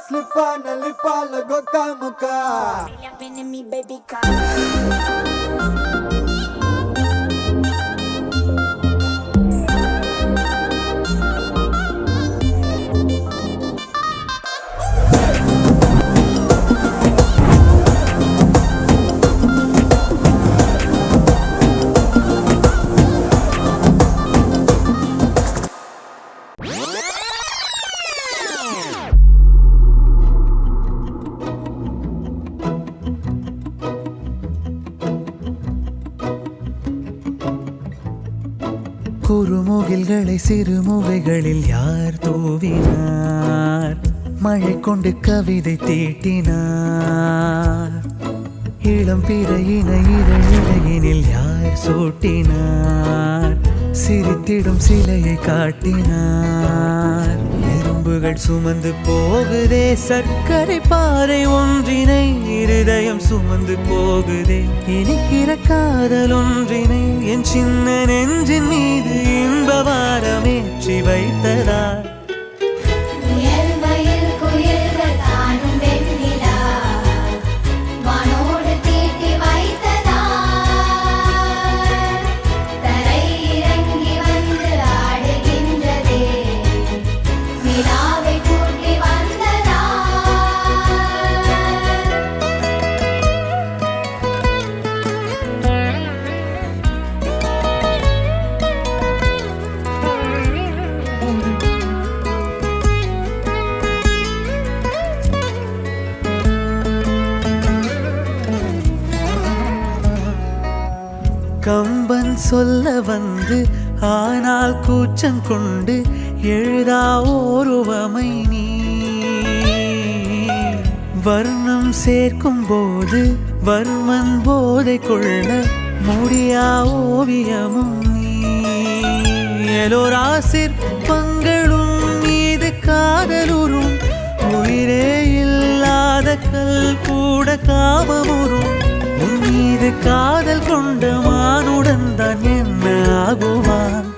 slip on a lip all go kamuka. Me baby come. குறுமுகில்களை சிறுமுகைகளில் யார் தூவினார்? மழை கொண்டு கவிதை தீட்டினார். இளம் பிறையின இடையினில் யார் சூட்டினார்? சிரித்திடும் சிலையை காட்டினார். எறும்புகள் சுமந்து போகுதே சர்க்கரை பாறை ஒன்றினை, இருதயம் சுமந்து போகுதே இனிக்கிற காதல் ஒன்றினை. என் சின்ன நெஞ்சின் மீது இன்ப வாரமேற்றி வைத்ததார். கம்பன் சொல்ல வந்து ஆனால் கூச்சம் கொண்டு எழுதா ஓருவமை நீ. வர்ணம் சேர்க்கும் போது வர்மன் போதை கொள்ள முடியா ஓவியமும் நீ. எலோரா சிற்பங்களும் மீது காதலுறும், உயிரே இல்லாத கல் கூட காமமுறும். உன் மீது காதல் கொண்ட மானுடன் தான் என்ன ஆகுவான்?